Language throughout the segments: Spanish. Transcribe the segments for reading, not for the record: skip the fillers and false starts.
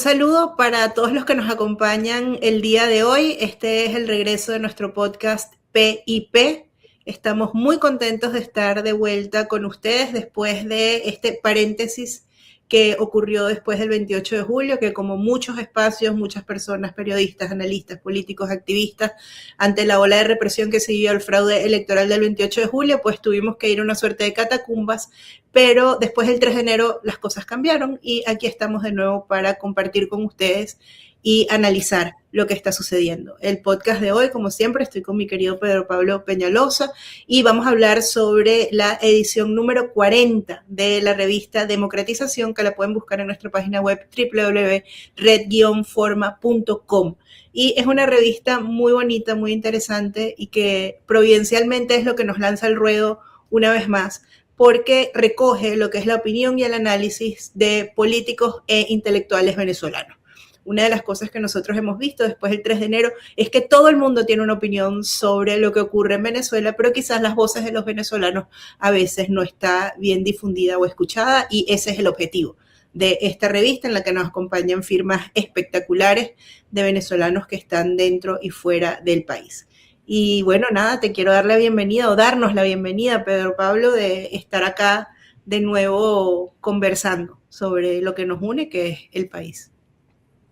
saludo para todos los que nos acompañan el día de hoy. Este es el regreso de nuestro podcast PIP. Estamos muy contentos de estar de vuelta con ustedes después de este paréntesis que ocurrió después del 28 de julio, que como muchos espacios, muchas personas, periodistas, analistas, políticos, activistas, ante la ola de represión que siguió al fraude electoral del 28 de julio, pues tuvimos que ir a una suerte de catacumbas, pero después del 3 de enero las cosas cambiaron y aquí estamos de nuevo para compartir con ustedes y analizar lo que está sucediendo. El podcast de hoy, como siempre, estoy con mi querido Pedro Pablo Peñalosa y vamos a hablar sobre la edición número 40 de la revista Democratización, que la pueden buscar en nuestra página web www.red-forma.com. Y es una revista muy bonita, muy interesante y que providencialmente es lo que nos lanza al ruedo una vez más, porque recoge lo que es la opinión y el análisis de políticos e intelectuales venezolanos. Una de las cosas que nosotros hemos visto después del 3 de enero es que todo el mundo tiene una opinión sobre lo que ocurre en Venezuela, pero quizás las voces de los venezolanos a veces no está bien difundida o escuchada, y ese es el objetivo de esta revista, en la que nos acompañan firmas espectaculares de venezolanos que están dentro y fuera del país. Y bueno, nada, te quiero dar la bienvenida o darnos la bienvenida, Pedro Pablo, de estar acá de nuevo conversando sobre lo que nos une, que es el país.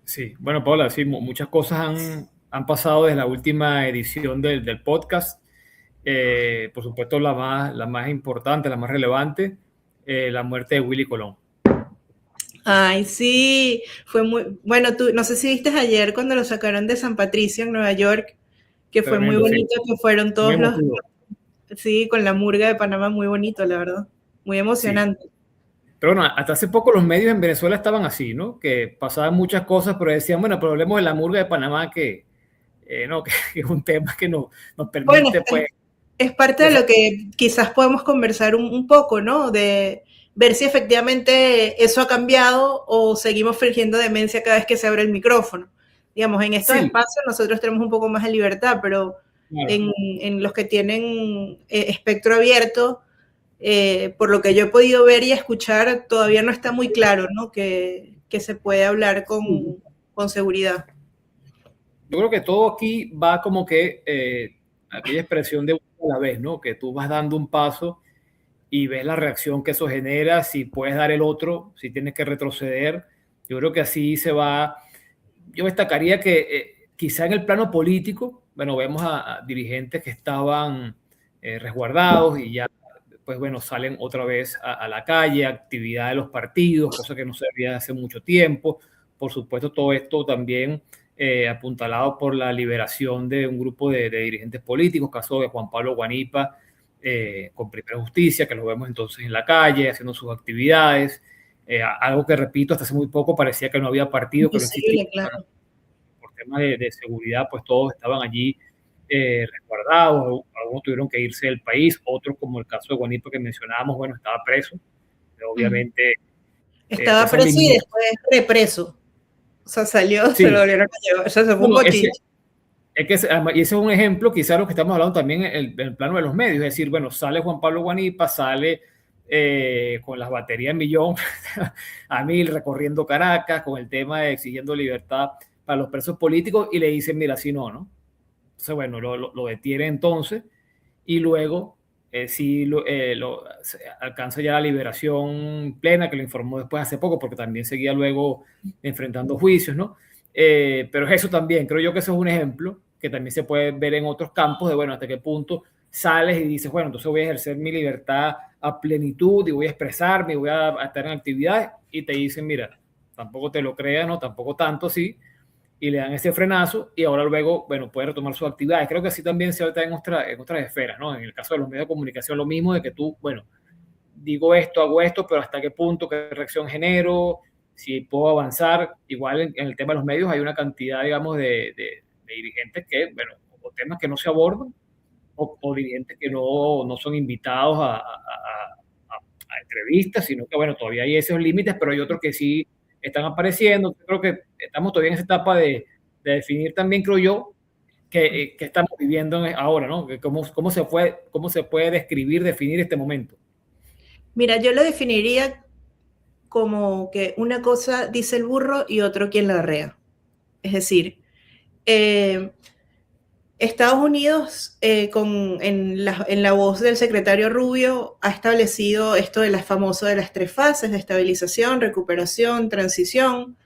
Sí, bueno, Paula, sí, muchas cosas han pasado desde la última edición del podcast. Por supuesto, la más importante, la más relevante, la muerte de Willy Colón. Ay, sí, fue muy, bueno, tú, no sé si viste ayer cuando lo sacaron de San Patricio en Nueva York, que fue muy bonito, sí. Que fueron todos sí, con la murga de Panamá, muy bonito, la verdad, muy emocionante. Sí. Pero bueno, hasta hace poco los medios en Venezuela estaban así, ¿no? Que pasaban muchas cosas, pero decían, bueno, pero hablemos de la murga de Panamá, que es un tema que nos permite, bueno, pues... Es parte de lo que quizás podemos conversar un poco, ¿no? De ver si efectivamente eso ha cambiado o seguimos fingiendo demencia cada vez que se abre el micrófono. Digamos, en estos espacios nosotros tenemos un poco más de libertad, pero en los que tienen espectro abierto, por lo que yo he podido ver y escuchar, todavía no está muy claro, ¿no? Que se puede hablar con seguridad. Yo creo que todo aquí va como que aquella expresión de una a la vez, ¿no? Que tú vas dando un paso y ves la reacción que eso genera, si puedes dar el otro, si tienes que retroceder. Yo creo que así se va. Yo destacaría que quizá en el plano político, bueno, vemos a dirigentes que estaban resguardados y ya, pues bueno, salen otra vez a la calle, actividad de los partidos, cosa que no se veía hace mucho tiempo. Por supuesto, todo esto también apuntalado por la liberación de un grupo de dirigentes políticos, caso de Juan Pablo Guanipa, con Primera Justicia, que lo vemos entonces en la calle, haciendo sus actividades. Algo que, repito, hasta hace muy poco parecía que no había partido, que no existía. Claro. Por temas de seguridad, pues todos estaban allí resguardados, algunos tuvieron que irse del país, otros, como el caso de Guanipa que mencionábamos, bueno, estaba preso, pero obviamente... Estaba preso y después represo. O sea, salió, sí. Se lo volvieron a llevar, o sea, se fue un bochinche. Y ese es un ejemplo, quizás lo que estamos hablando también en el plano de los medios, es decir, bueno, sale Juan Pablo Guanipa, sale con las baterías millón a 1000 recorriendo Caracas, con el tema de exigiendo libertad para los presos políticos, y le dicen, mira, así no, ¿no? Entonces, bueno, lo detiene entonces, y luego sí alcanza ya la liberación plena, que lo informó después hace poco, porque también seguía luego enfrentando juicios, ¿no? Pero eso también, creo yo que eso es un ejemplo que también se puede ver en otros campos de, bueno, hasta qué punto sales y dices, bueno, entonces voy a ejercer mi libertad a plenitud y voy a expresarme y voy a estar en actividades, y te dicen, mira, tampoco te lo creas, no, tampoco tanto, sí, y le dan ese frenazo y ahora luego, bueno, puede retomar sus actividades. Creo que así también se ve en otras esferas, ¿no? En el caso de los medios de comunicación, lo mismo de que tú, bueno, digo esto, hago esto, pero hasta qué punto, qué reacción genero, si puedo avanzar. Igual en el tema de los medios hay una cantidad, digamos, de dirigentes que, bueno, o temas que no se abordan, o dirigentes que no son invitados a entrevistas, sino que, bueno, todavía hay esos límites, pero hay otros que sí están apareciendo. Creo que estamos todavía en esa etapa de definir también, creo yo, que estamos viviendo ahora, ¿no? ¿Cómo se puede describir, definir este momento? Mira, yo lo definiría como que una cosa dice el burro y otro quien la arrea. Es decir, Estados Unidos, en la voz del secretario Rubio, ha establecido esto de las famosas de las 3 fases de estabilización, recuperación, transición,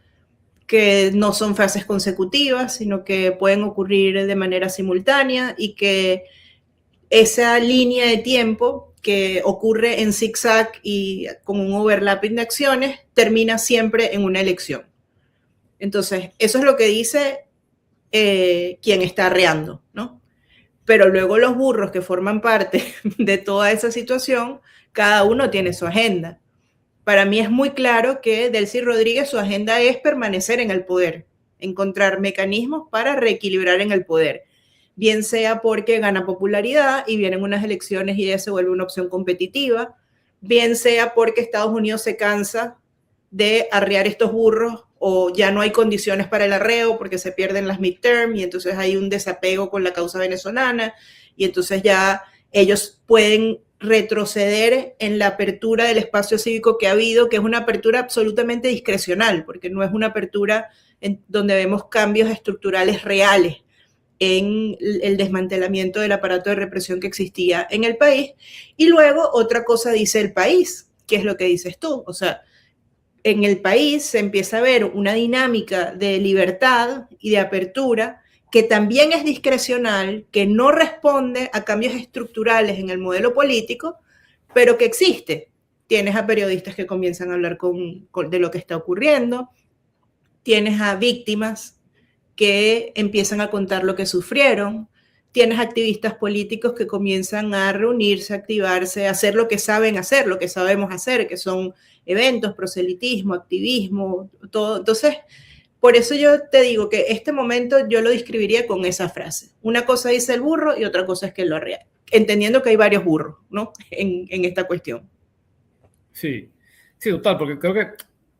que no son fases consecutivas, sino que pueden ocurrir de manera simultánea y que esa línea de tiempo que ocurre en zigzag y con un overlapping de acciones termina siempre en una elección. Entonces, eso es lo que dice quien está arreando, ¿no? Pero luego los burros que forman parte de toda esa situación, cada uno tiene su agenda. Para mí es muy claro que Delcy Rodríguez, su agenda es permanecer en el poder, encontrar mecanismos para reequilibrar en el poder, bien sea porque gana popularidad y vienen unas elecciones y ella se vuelve una opción competitiva, bien sea porque Estados Unidos se cansa de arrear estos burros o ya no hay condiciones para el arreo porque se pierden las midterm y entonces hay un desapego con la causa venezolana y entonces ya ellos pueden retroceder en la apertura del espacio cívico que ha habido, que es una apertura absolutamente discrecional, porque no es una apertura en donde vemos cambios estructurales reales en el desmantelamiento del aparato de represión que existía en el país. Y luego otra cosa dice el país, que es lo que dices tú, o sea, en el país se empieza a ver una dinámica de libertad y de apertura que también es discrecional, que no responde a cambios estructurales en el modelo político, pero que existe. Tienes a periodistas que comienzan a hablar de lo que está ocurriendo, tienes a víctimas que empiezan a contar lo que sufrieron, tienes activistas políticos que comienzan a reunirse, a activarse, a hacer lo que saben hacer, lo que sabemos hacer, que son eventos, proselitismo, activismo, todo. Entonces, por eso yo te digo que este momento yo lo describiría con esa frase. Una cosa dice el burro y otra cosa es que lo arrea. Entendiendo que hay varios burros, ¿no? En esta cuestión. Sí, sí, total, porque creo que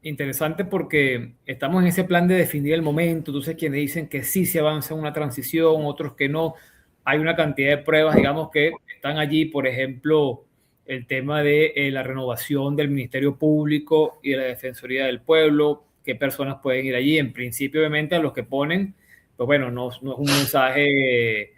interesante porque estamos en ese plan de definir el momento, entonces quienes dicen que sí se avanza en una transición, otros que no. Hay una cantidad de pruebas, digamos, que están allí, por ejemplo, el tema de la renovación del Ministerio Público y de la Defensoría del Pueblo, qué personas pueden ir allí. En principio, obviamente, a los que ponen, pues bueno, no es un mensaje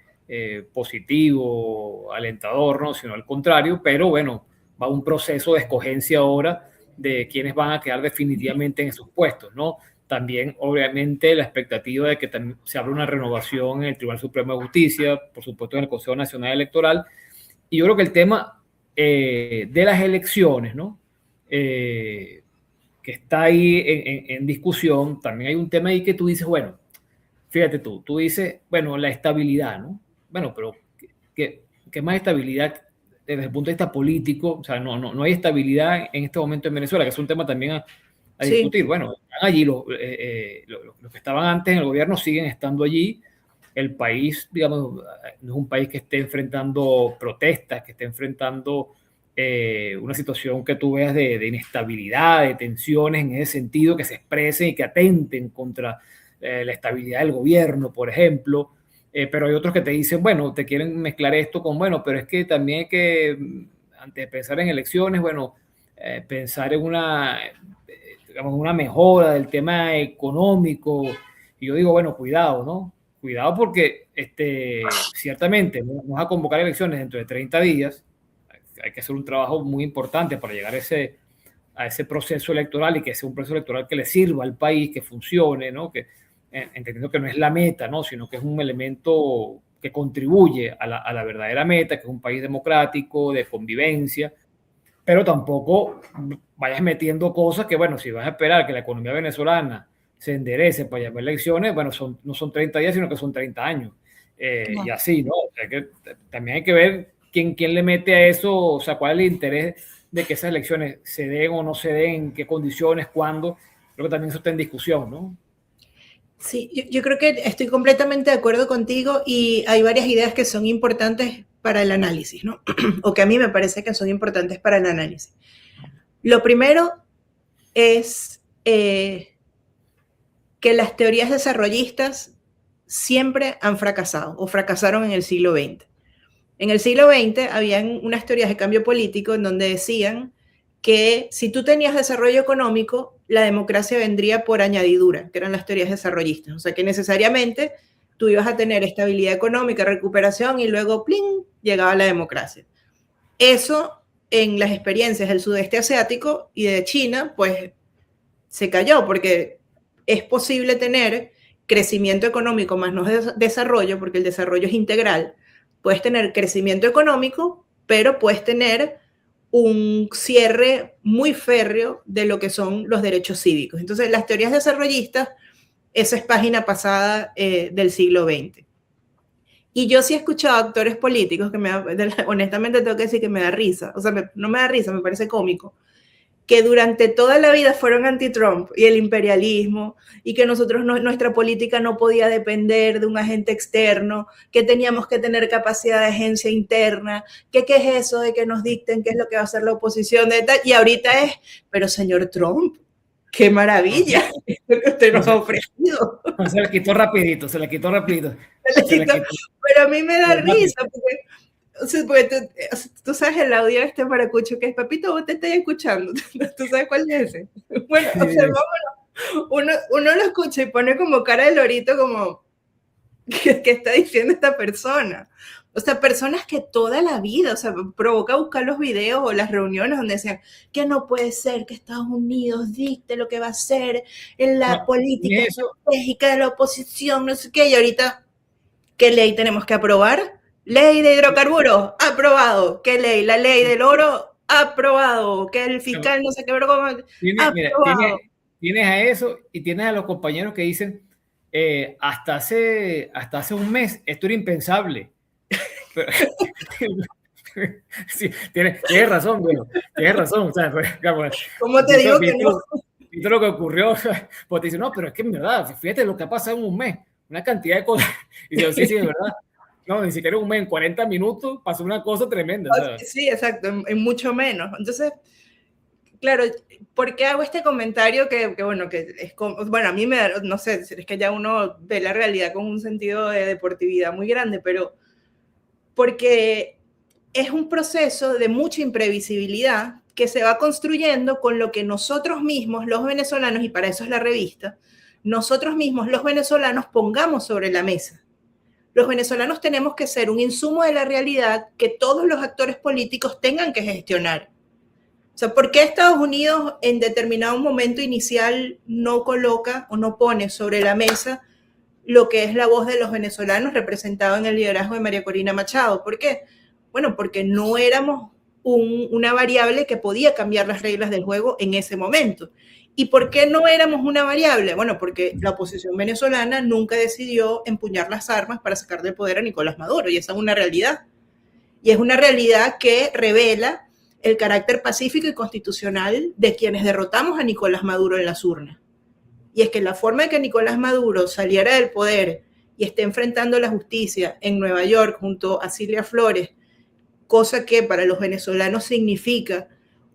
positivo, alentador, ¿no? Sino al contrario, pero bueno, va un proceso de escogencia ahora de quienes van a quedar definitivamente en esos puestos, ¿no? También, obviamente, la expectativa de que se abra una renovación en el Tribunal Supremo de Justicia, por supuesto en el Consejo Nacional Electoral. Y yo creo que el tema de las elecciones, ¿no? Que está ahí en discusión, también hay un tema ahí que tú dices, bueno, fíjate tú dices, bueno, la estabilidad, ¿no? Bueno, pero ¿qué más estabilidad desde el punto de vista político? O sea, no hay estabilidad en este momento en Venezuela, que es un tema también a discutir. Sí. Bueno, están allí los que estaban antes en el gobierno siguen estando allí. El país, digamos, no es un país que esté enfrentando protestas, que esté enfrentando una situación que tú veas de inestabilidad, de tensiones en ese sentido, que se expresen y que atenten contra la estabilidad del gobierno, por ejemplo. Pero hay otros que te dicen, bueno, te quieren mezclar esto con, bueno, pero es que también hay que, antes de pensar en elecciones, bueno, pensar en digamos, una mejora del tema económico. Y yo digo, bueno, cuidado, ¿no? Cuidado porque ciertamente vamos a convocar elecciones dentro de 30 días. Hay que hacer un trabajo muy importante para llegar a ese proceso electoral y que sea un proceso electoral que le sirva al país, que funcione, ¿no? Que, entendiendo que no es la meta, ¿no? Sino que es un elemento que contribuye a la verdadera meta, que es un país democrático, de convivencia, pero tampoco vayas metiendo cosas que, bueno, si vas a esperar que la economía venezolana se enderece para llamar elecciones, bueno, no son 30 días, sino que son 30 años. No. Y así, ¿no? O sea, que también hay que ver quién le mete a eso, o sea, cuál es el interés de que esas elecciones se den o no se den, en qué condiciones, cuándo. Creo que también eso está en discusión, ¿no? Sí, yo creo que estoy completamente de acuerdo contigo y hay varias ideas que son importantes para el análisis, ¿no? O que a mí me parece que son importantes para el análisis. Lo primero es que las teorías desarrollistas siempre han fracasado o fracasaron en el siglo XX. En el siglo XX habían unas teorías de cambio político en donde decían que si tú tenías desarrollo económico, la democracia vendría por añadidura, que eran las teorías desarrollistas. O sea, que necesariamente tú ibas a tener estabilidad económica, recuperación y luego, ¡pling!, llegaba la democracia. Eso, en las experiencias del sudeste asiático y de China, pues se cayó, porque es posible tener crecimiento económico más no desarrollo, porque el desarrollo es integral. Puedes tener crecimiento económico, pero puedes tener un cierre muy férreo de lo que son los derechos cívicos. Entonces, las teorías desarrollistas, esa es página pasada del siglo XX. Y yo sí he escuchado a actores políticos que honestamente tengo que decir que me da risa, o sea, no me da risa, me parece cómico, que durante toda la vida fueron anti-Trump y el imperialismo, y que nosotros nuestra política no podía depender de un agente externo, que teníamos que tener capacidad de agencia interna, que qué es eso de que nos dicten qué es lo que va a hacer la oposición, y ahorita es, pero señor Trump, qué maravilla, lo que usted nos ha ofrecido. Se le quitó rapidito. Pero a mí me da risa, porque tú sabes el audio este maracucho que es, papito, vos te estás escuchando, ¿tú sabes cuál es ese? Bueno, sí. O sea, uno lo escucha y pone como cara de lorito, como, ¿qué está diciendo esta persona? O sea, personas que toda la vida, o sea, provoca buscar los videos o las reuniones donde decían que no puede ser que Estados Unidos dicte lo que va a hacer en la política estratégica de la oposición, no sé qué, y ahorita, ¿qué ley tenemos que aprobar? Ley de hidrocarburos, aprobado. ¿Qué ley? La ley del oro, aprobado. Que el fiscal no sé qué broma, aprobado. Tienes a eso y tienes a los compañeros que dicen, hasta hace un mes esto era impensable. Pero, sí, tienes razón, bueno, tienes razón. O sea, ¿cómo te digo que no? Y todo lo que ocurrió, pues te dicen, no, pero es que en verdad, fíjate lo que ha pasado en un mes, una cantidad de cosas. Y digo, sí, es verdad. No, ni siquiera un mes, en 40 minutos pasó una cosa tremenda. ¿Sabes? Sí, exacto, en mucho menos. Entonces, claro, ¿por qué hago este comentario que bueno, que es bueno, a mí me da, no sé, es que ya uno ve la realidad con un sentido de deportividad muy grande, pero porque es un proceso de mucha imprevisibilidad que se va construyendo con lo que nosotros mismos, los venezolanos, y para eso es la revista, nosotros mismos, los venezolanos, pongamos sobre la mesa. Los venezolanos tenemos que ser un insumo de la realidad que todos los actores políticos tengan que gestionar. O sea, ¿por qué Estados Unidos en determinado momento inicial no coloca o no pone sobre la mesa lo que es la voz de los venezolanos representado en el liderazgo de María Corina Machado? ¿Por qué? Bueno, porque no éramos una variable que podía cambiar las reglas del juego en ese momento. ¿Y por qué no éramos una variable? Bueno, porque la oposición venezolana nunca decidió empuñar las armas para sacar del poder a Nicolás Maduro, y esa es una realidad. Y es una realidad que revela el carácter pacífico y constitucional de quienes derrotamos a Nicolás Maduro en las urnas. Y es que la forma de que Nicolás Maduro saliera del poder y esté enfrentando la justicia en Nueva York junto a Cilia Flores, cosa que para los venezolanos significa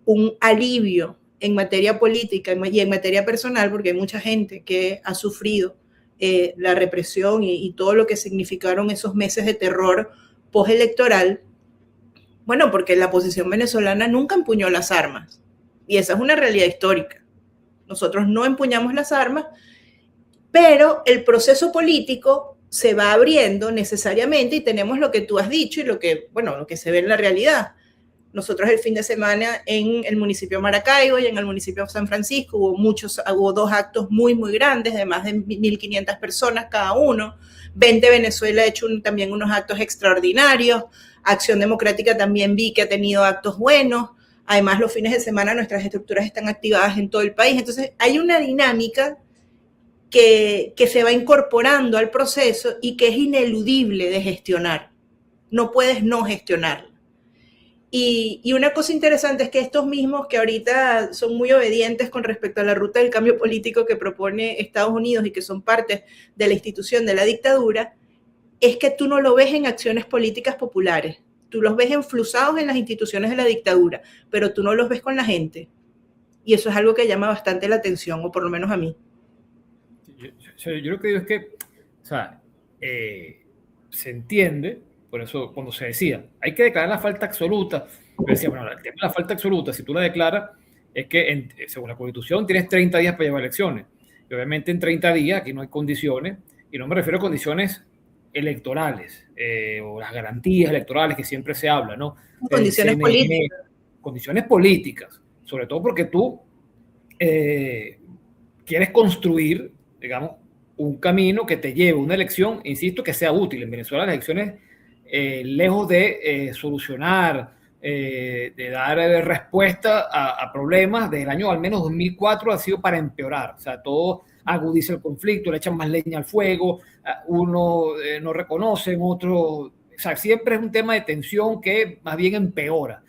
un alivio en materia política y en materia personal, porque hay mucha gente que ha sufrido la represión y todo lo que significaron esos meses de terror postelectoral. Bueno, porque la oposición venezolana nunca empuñó las armas, y esa es una realidad histórica. Nosotros no empuñamos las armas, pero el proceso político se va abriendo necesariamente, y tenemos lo que tú has dicho y lo que se ve en la realidad. Nosotros el fin de semana en el municipio de Maracaibo y en el municipio de San Francisco hubo dos actos muy, muy grandes de más de 1.500 personas cada uno. 20 Venezuela ha hecho también unos actos extraordinarios. Acción Democrática también vi que ha tenido actos buenos. Además, los fines de semana nuestras estructuras están activadas en todo el país. Entonces, hay una dinámica que se va incorporando al proceso y que es ineludible de gestionar. No puedes no gestionarla. Y una cosa interesante es que estos mismos que ahorita son muy obedientes con respecto a la ruta del cambio político que propone Estados Unidos y que son parte de la institución de la dictadura, es que tú no lo ves en acciones políticas populares. Tú los ves enflusados en las instituciones de la dictadura, pero tú no los ves con la gente. Y eso es algo que llama bastante la atención, o por lo menos a mí. Yo lo que digo es que, o sea, se entiende, por eso cuando se decía, hay que declarar la falta absoluta, Yo decía, bueno, el tema de la falta absoluta, si tú la declaras, es que según la Constitución tienes 30 días para llevar elecciones. Y obviamente en 30 días aquí no hay condiciones, y no me refiero a condiciones electorales o las garantías electorales que siempre se habla, ¿no? Condiciones políticas. Condiciones políticas, sobre todo porque tú quieres construir, digamos, un camino que te lleve a una elección, insisto, que sea útil. En Venezuela las elecciones, lejos de solucionar, de dar respuesta a problemas desde el año al menos 2004 ha sido para empeorar. O sea, todo agudiza el conflicto, le echan más leña al fuego, uno no reconoce, otro... O sea, siempre es un tema de tensión que más bien empeora.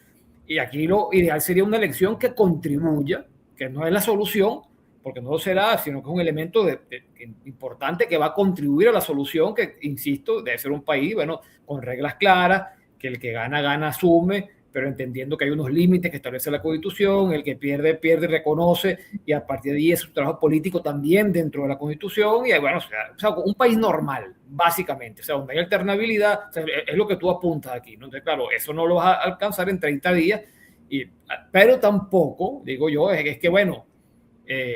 Y aquí lo ideal sería una elección que contribuya, que no es la solución, porque no lo será, sino que es un elemento importante que va a contribuir a la solución, que, insisto, debe ser un país, bueno, con reglas claras, que el que gana, gana, asume, pero entendiendo que hay unos límites que establece la Constitución, el que pierde, pierde, reconoce, y a partir de ahí es un trabajo político también dentro de la Constitución, y bueno, o sea, un país normal, básicamente, o sea, donde hay alternabilidad, o sea, es lo que tú apuntas aquí, ¿no? Entonces, claro, eso no lo vas a alcanzar en 30 días, pero tampoco, digo yo, es que, bueno,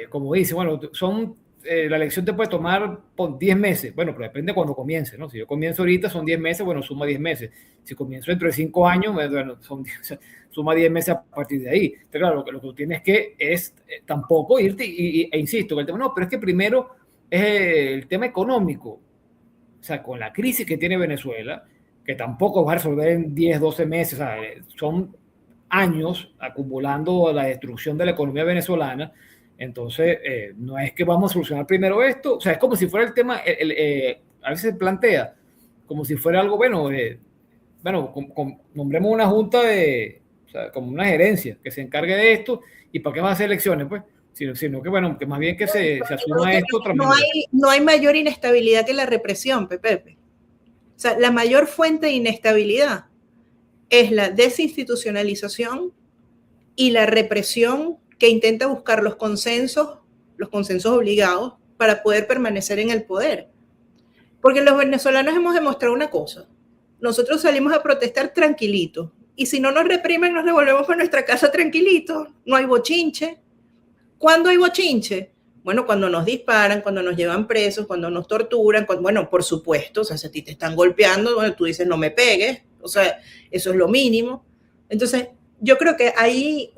como dice, bueno, la elección te puede tomar por 10 meses. Bueno, pero depende de cuando comience, ¿no? Si yo comienzo ahorita son 10 meses, bueno, suma 10 meses. Si comienzo dentro de 5 años, bueno, suma 10 meses a partir de ahí. Entonces, claro, lo que tú tienes que es tampoco irte, e insisto, el tema, no, pero es que primero es el tema económico. O sea, con la crisis que tiene Venezuela, que tampoco va a resolver en 10, 12 meses, o sea, son años acumulando la destrucción de la economía venezolana. Entonces, no es que vamos a solucionar primero esto, o sea, es como si fuera el tema, a veces se plantea como si fuera algo, bueno, nombremos una junta o sea, como una gerencia que se encargue de esto, y ¿para qué vas a hacer elecciones? Pues, sino que, bueno, que más bien que se asuma esto. No hay mayor inestabilidad que la represión, Pepe. O sea, la mayor fuente de inestabilidad es la desinstitucionalización y la represión que intenta buscar los consensos obligados para poder permanecer en el poder. Porque los venezolanos hemos demostrado una cosa. Nosotros salimos a protestar tranquilitos. Y si no nos reprimen, nos devolvemos para nuestra casa tranquilitos. No hay bochinche. ¿Cuándo hay bochinche? Bueno, cuando nos disparan, cuando nos llevan presos, cuando nos torturan. Bueno, por supuesto, o sea, si a ti te están golpeando, bueno, tú dices no me pegues. O sea, eso es lo mínimo. Entonces, yo creo que hay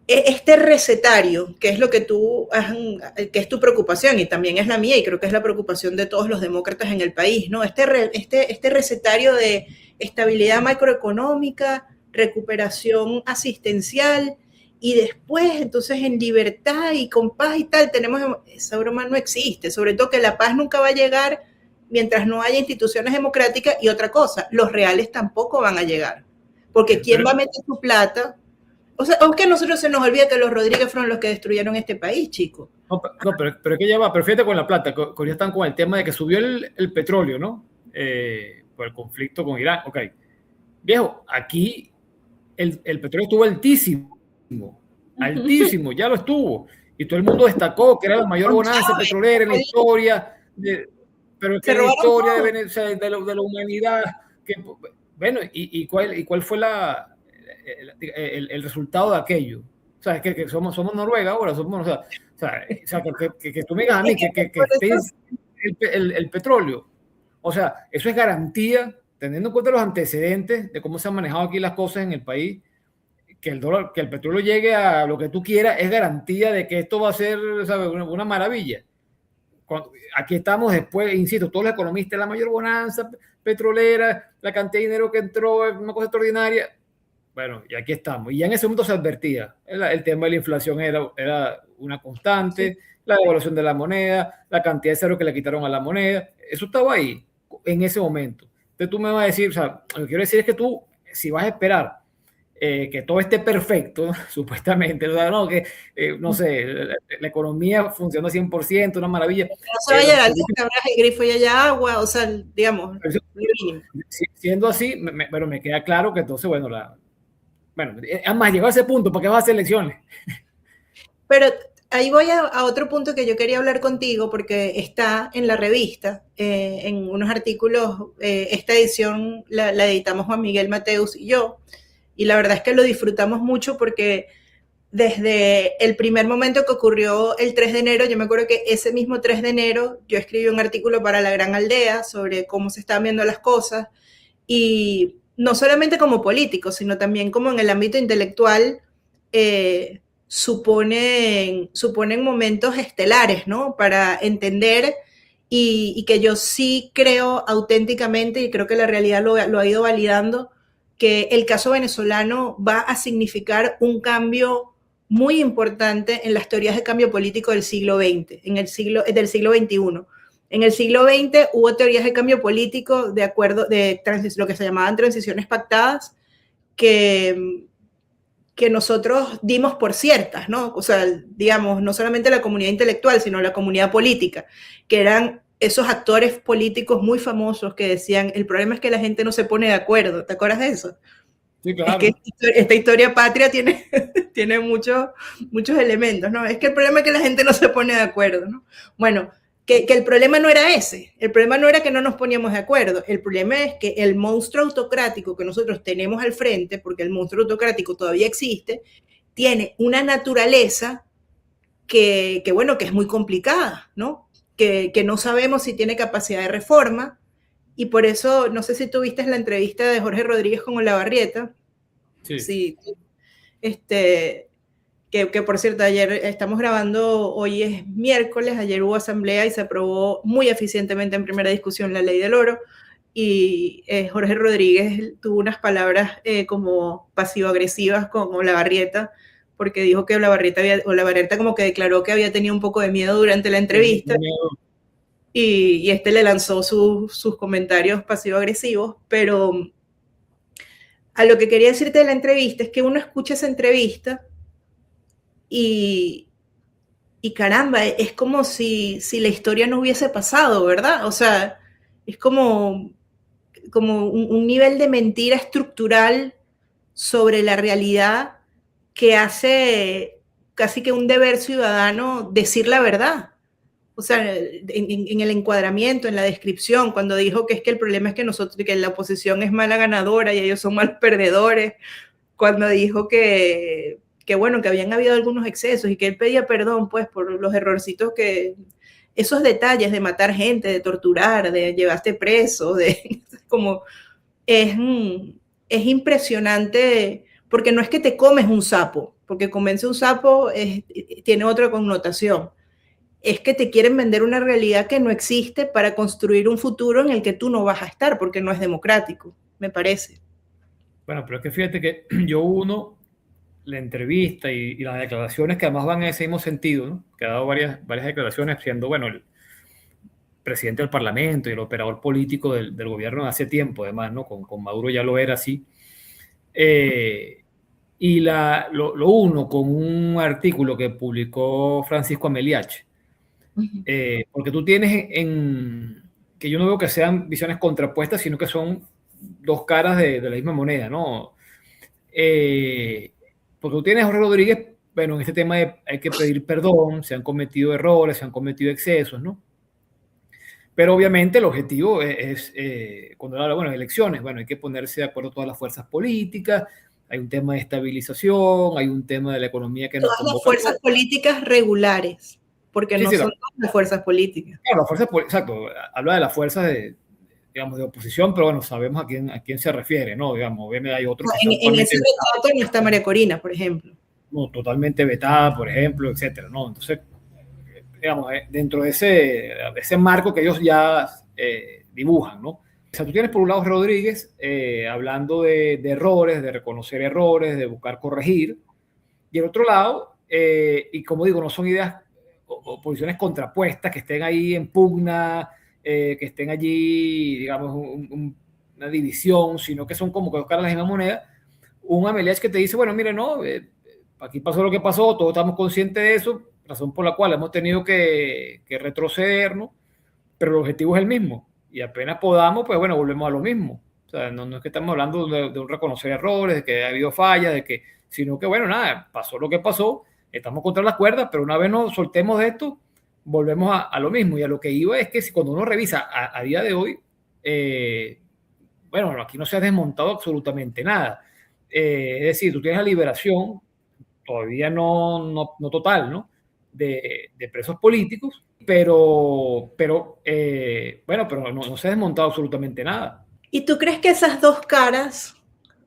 este recetario, que es lo que que es tu preocupación y también es la mía y creo que es la preocupación de todos los demócratas en el país, ¿no? Este recetario de estabilidad macroeconómica, recuperación asistencial y después entonces en libertad y con paz y tal, esa broma no existe, sobre todo que la paz nunca va a llegar mientras no haya instituciones democráticas y otra cosa, los reales tampoco van a llegar, porque ¿quién va a meter su plata? O sea, aunque a nosotros se nos olvida que los Rodríguez fueron los que destruyeron este país, chicos. No, pero que ya va, pero fíjate con la plata, ya están con el tema de que subió el petróleo, ¿no? Por el conflicto con Irán. Ok, viejo, aquí el petróleo estuvo altísimo, altísimo, ya lo estuvo. Y todo el mundo destacó que era la mayor bonanza petrolera en la historia, pero que en la historia de la humanidad. Bueno, ¿y cuál fue el resultado de aquello? O sea, que somos Noruega ahora, o sea, que tú me digas a mí que el petróleo, o sea, eso es garantía, teniendo en cuenta los antecedentes de cómo se han manejado aquí las cosas en el país, que el petróleo llegue a lo que tú quieras, es garantía de que esto va a ser, ¿sabes?, una maravilla. Aquí estamos después, insisto, todos los economistas, la mayor bonanza petrolera, la cantidad de dinero que entró es una cosa extraordinaria. Bueno, y aquí estamos. Y ya en ese momento se advertía, el tema de la inflación era una constante, sí. La devaluación de la moneda, la cantidad de cero que le quitaron a la moneda, eso estaba ahí en ese momento. Entonces tú me vas a decir, o sea, lo que quiero decir es que tú, si vas a esperar que todo esté perfecto, supuestamente, o sea, no, que, no sé, la economía funciona 100%, una maravilla. No se vaya la luz, que abras el grifo y haya agua, o sea, digamos. Siendo así, pero me queda claro que entonces, bueno, además llegó a ese punto, ¿para qué vas a hacer elecciones? Pero ahí voy a otro punto que yo quería hablar contigo, porque está en la revista, en unos artículos. Esta edición la editamos Juan Miguel Mateus y yo, y la verdad es que lo disfrutamos mucho porque desde el primer momento que ocurrió el 3 de enero, yo me acuerdo que ese mismo 3 de enero yo escribí un artículo para La Gran Aldea sobre cómo se estaban viendo las cosas, y no solamente como político, sino también como en el ámbito intelectual. Suponen momentos estelares, ¿no? Para entender, y que yo sí creo auténticamente, y creo que la realidad lo ha ido validando, que el caso venezolano va a significar un cambio muy importante en las teorías de cambio político del siglo XX, del siglo XXI. En el siglo XX hubo teorías de cambio político de acuerdo de lo que se llamaban transiciones pactadas, que nosotros dimos por ciertas, ¿no? O sea, digamos, no solamente la comunidad intelectual, sino la comunidad política, que eran esos actores políticos muy famosos que decían, el problema es que la gente no se pone de acuerdo. ¿Te acuerdas de eso? Sí, Es claro. que esta historia patria tiene, tiene muchos elementos, ¿no? Es que el problema es que la gente no se pone de acuerdo, ¿no? Bueno, que el problema no era ese, el problema no era que no nos poníamos de acuerdo, el problema es que el monstruo autocrático que nosotros tenemos al frente, porque el monstruo autocrático todavía existe, tiene una naturaleza bueno, que es muy complicada, ¿no? Que no sabemos si tiene capacidad de reforma, y por eso, no sé si tuviste la entrevista de Jorge Rodríguez con Olavarrieta. Sí. Sí, que por cierto, ayer estamos grabando, hoy es miércoles, ayer hubo asamblea y se aprobó muy eficientemente en primera discusión la ley del oro, y Jorge Rodríguez tuvo unas palabras como pasivo-agresivas con Olavarrieta, porque dijo que Olavarrieta como que declaró que había tenido un poco de miedo durante la entrevista, y este le lanzó sus comentarios pasivo-agresivos, pero a lo que quería decirte de la entrevista es que uno escucha esa entrevista y, y caramba, es como si la historia no hubiese pasado, ¿verdad? O sea, es como un nivel de mentira estructural sobre la realidad que hace casi que un deber ciudadano decir la verdad. O sea, en el encuadramiento, en la descripción, cuando dijo que es que el problema es que la oposición es mala ganadora y ellos son malos perdedores, cuando dijo bueno, que habían habido algunos excesos y que él pedía perdón, pues, por los errorcitos esos detalles de matar gente, de torturar, de llevarte preso, como, es, es impresionante, porque no es que te comes un sapo, porque comerse un sapo tiene otra connotación. Es que te quieren vender una realidad que no existe para construir un futuro en el que tú no vas a estar, porque no es democrático, me parece. Bueno, pero es que fíjate que yo uno, la entrevista y las declaraciones que además van en ese mismo sentido, ¿no? Que ha dado varias declaraciones siendo, bueno, el presidente del Parlamento y el operador político del gobierno de hace tiempo, además, ¿no? Con Maduro ya lo era así. Y lo uno con un artículo que publicó Francisco Ameliache, porque tú tienes que yo no veo que sean visiones contrapuestas, sino que son dos caras de la misma moneda, ¿no? Porque tú tienes a Jorge Rodríguez, bueno, en este tema hay que pedir perdón, se han cometido errores, se han cometido excesos, ¿no? Pero obviamente el objetivo es cuando habla, bueno, de elecciones, bueno, hay que ponerse de acuerdo todas las fuerzas políticas, hay un tema de estabilización, hay un tema de la economía que nos Todas las convoca. fuerzas políticas regulares, porque no son todas las fuerzas políticas. Claro, las fuerzas, exacto, habla de las fuerzas digamos, de oposición, pero bueno, sabemos a quién se refiere, ¿no? Digamos, obviamente hay otros que están En ese retrato no está María Corina, por ejemplo. No, totalmente vetada, por ejemplo, etcétera, ¿no? Entonces, digamos, dentro de ese marco que ellos ya dibujan, ¿no? O sea, tú tienes por un lado Rodríguez hablando de errores, de reconocer errores, de buscar corregir, y el otro lado, y como digo, no son ideas o posiciones contrapuestas que estén ahí en pugna, que estén allí, digamos, una división, sino que son como que dos caras de la misma moneda. Un Ameliach que te dice, bueno, mire, no, aquí pasó lo que pasó, todos estamos conscientes de eso, razón por la cual hemos tenido que retroceder, ¿no? Pero el objetivo es el mismo, y apenas podamos, pues bueno, volvemos a lo mismo. O sea, no es que estamos hablando de un reconocer errores, de que ha habido fallas, sino que, bueno, nada, pasó lo que pasó, estamos contra las cuerdas, pero una vez nos soltemos de esto, volvemos a lo mismo. Y a lo que iba es que si cuando uno revisa a día de hoy, bueno, aquí no se ha desmontado absolutamente nada. Es decir, tú tienes la liberación, todavía no total, ¿no? De presos políticos, pero bueno, pero no se ha desmontado absolutamente nada. ¿Y tú crees que esas dos caras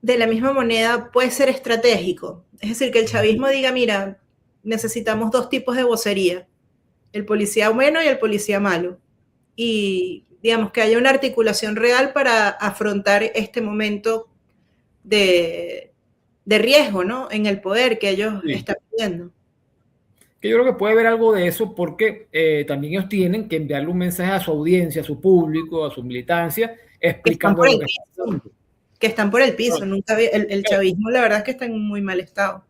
de la misma moneda puede ser estratégico? Es decir, que el chavismo diga, mira, necesitamos dos tipos de vocería, el policía bueno y el policía malo. Y digamos que haya una articulación real para afrontar este momento de riesgo, ¿no? En el poder que ellos están pidiendo. Que yo creo que puede haber algo de eso porque también ellos tienen que enviarle un mensaje a su audiencia, a su público, a su militancia, explicando lo que está pasando. Que están por el piso. Nunca vi, el chavismo, la verdad es que está en muy mal estado.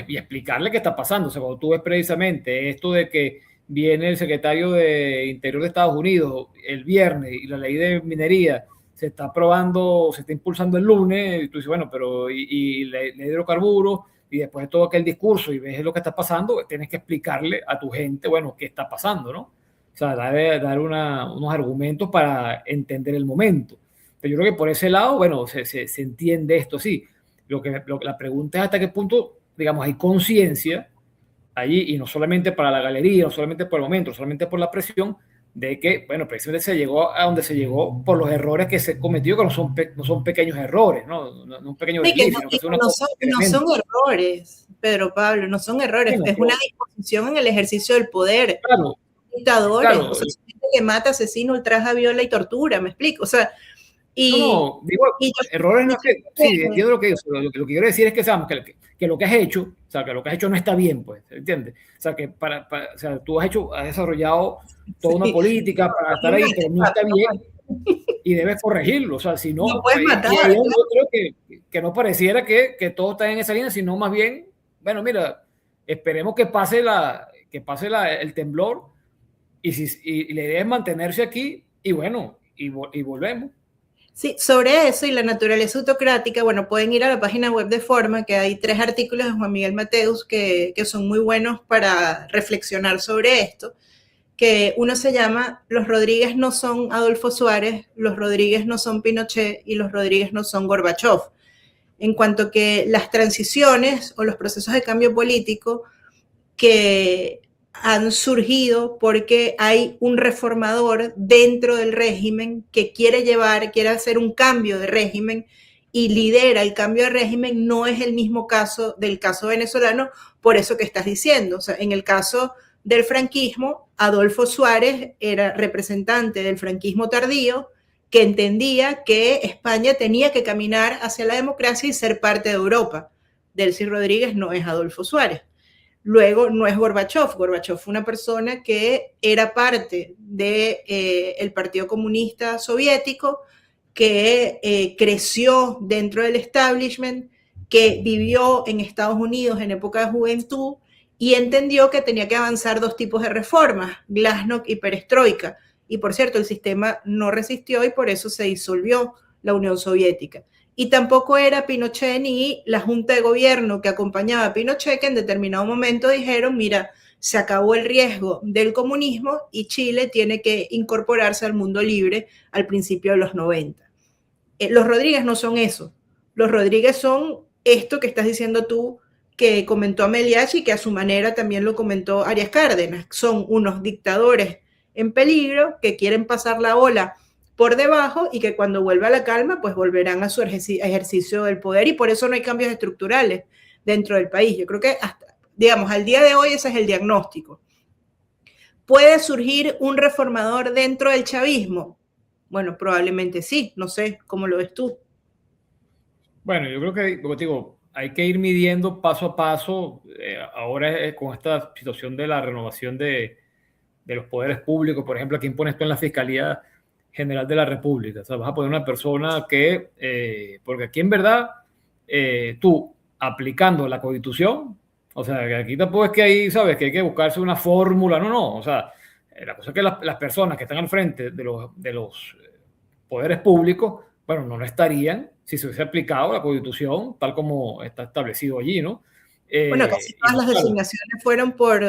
Y explicarle qué está pasando. O sea, cuando tú ves precisamente esto de que viene el secretario de Interior de Estados Unidos el viernes y la ley de minería se está aprobando, se está impulsando el lunes, y tú dices, bueno, pero y la ley de hidrocarburos, y después de todo aquel discurso y ves lo que está pasando, tienes que explicarle a tu gente, bueno, qué está pasando, ¿no? O sea, dar unos argumentos para entender el momento. Pero yo creo que por ese lado, bueno, se entiende esto, sí. La pregunta es hasta qué punto, digamos, hay conciencia allí, y no solamente para la galería, no solamente por el momento, no solamente por la presión, de que, bueno, precisamente se llegó a donde se llegó por los errores que se cometió, que no son pequeños errores, ¿no? Un pequeño desliz, sino que es una cosa no son errores, Pedro Pablo, no son errores, es una disposición en el ejercicio del poder. Claro, dictadores, claro. O sea, gente que mata, asesina, ultraja, viola y tortura, ¿me explico? O sea, digo, errores no es que, sí, entiendo lo que digo, lo que quiero decir es que sabemos que lo que has hecho, o sea, que lo que has hecho no está bien, pues, ¿entiendes? O sea, que o sea, tú has desarrollado toda una política para estar ahí, pero no está bien y debes corregirlo, o sea, si no, puedes matar, yo creo que no pareciera que todo está en esa línea, sino más bien, bueno, mira, esperemos que pase el temblor y la idea es mantenerse aquí y bueno, y volvemos. Sí, sobre eso y la naturaleza autocrática, bueno, pueden ir a la página web de Forma, que hay 3 artículos de Juan Miguel Mateus que son muy buenos para reflexionar sobre esto, que uno se llama Los Rodríguez no son Adolfo Suárez, los Rodríguez no son Pinochet y los Rodríguez no son Gorbachev. En cuanto que las transiciones o los procesos de cambio político que han surgido porque hay un reformador dentro del régimen que quiere hacer un cambio de régimen y lidera el cambio de régimen, no es el mismo caso del caso venezolano, por eso que estás diciendo. O sea, en el caso del franquismo, Adolfo Suárez era representante del franquismo tardío que entendía que España tenía que caminar hacia la democracia y ser parte de Europa. Delcy Rodríguez no es Adolfo Suárez. Luego no es Gorbachev. Gorbachev fue una persona que era parte del Partido Comunista Soviético, que creció dentro del establishment, que vivió en Estados Unidos en época de juventud y entendió que tenía que avanzar 2 tipos de reformas, Glasnost y Perestroika. Y por cierto, el sistema no resistió y por eso se disolvió la Unión Soviética. Y tampoco era Pinochet ni la junta de gobierno que acompañaba a Pinochet que en determinado momento dijeron, mira, se acabó el riesgo del comunismo y Chile tiene que incorporarse al mundo libre al principio de los 90. Los Rodríguez no son eso. Los Rodríguez son esto que estás diciendo tú, que comentó Ameliach y que a su manera también lo comentó Arias Cárdenas. Son unos dictadores en peligro que quieren pasar la ola por debajo y que cuando vuelva la calma, pues volverán a su ejercicio del poder y por eso no hay cambios estructurales dentro del país. Yo creo que hasta, digamos, al día de hoy ese es el diagnóstico. ¿Puede surgir un reformador dentro del chavismo? Bueno, probablemente sí, no sé, ¿cómo lo ves tú? Bueno, yo creo que, como te digo, hay que ir midiendo paso a paso, ahora con esta situación de la renovación de los poderes públicos, por ejemplo, aquí impone esto en la Fiscalía General de la República. O sea, vas a poner una persona que, porque aquí en verdad, tú aplicando la Constitución, o sea, que aquí tampoco es que hay, ¿sabes? Que hay que buscarse una fórmula, no, o sea, la cosa es que las personas que están al frente de los poderes públicos, bueno, no estarían si se hubiese aplicado la Constitución tal como está establecido allí, ¿no? Bueno, casi todas las designaciones fueron por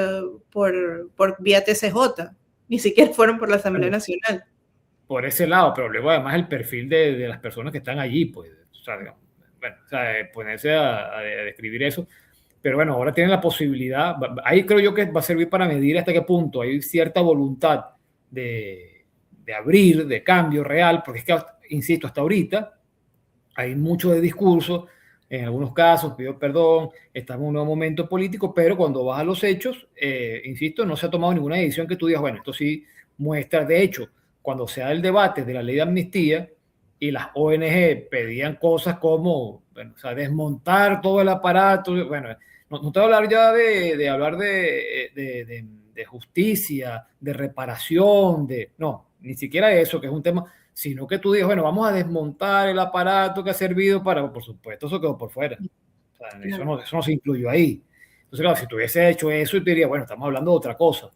vía TCJ, ni siquiera fueron por la Asamblea Nacional. Por ese lado, pero luego además el perfil de las personas que están allí, pues, o sea, digamos, bueno, o sea, ponerse a describir eso. Pero bueno, ahora tienen la posibilidad, ahí creo yo que va a servir para medir hasta qué punto hay cierta voluntad de abrir, de cambio real, porque es que, insisto, hasta ahorita hay mucho de discurso, en algunos casos pido perdón, estamos en un nuevo momento político, pero cuando vas a los hechos, insisto, no se ha tomado ninguna decisión que tú digas, bueno, esto sí muestra, de hecho, cuando se da el debate de la ley de amnistía y las ONG pedían cosas como, bueno, o sea, desmontar todo el aparato, bueno, no te voy a hablar ya de hablar de justicia, de reparación, no, ni siquiera eso, que es un tema, sino que tú dices, bueno, vamos a desmontar el aparato que ha servido para, por supuesto, eso quedó por fuera. O sea, eso no se incluyó ahí. Entonces, claro, si tuviese hecho eso, yo te diría, bueno, estamos hablando de otra cosa.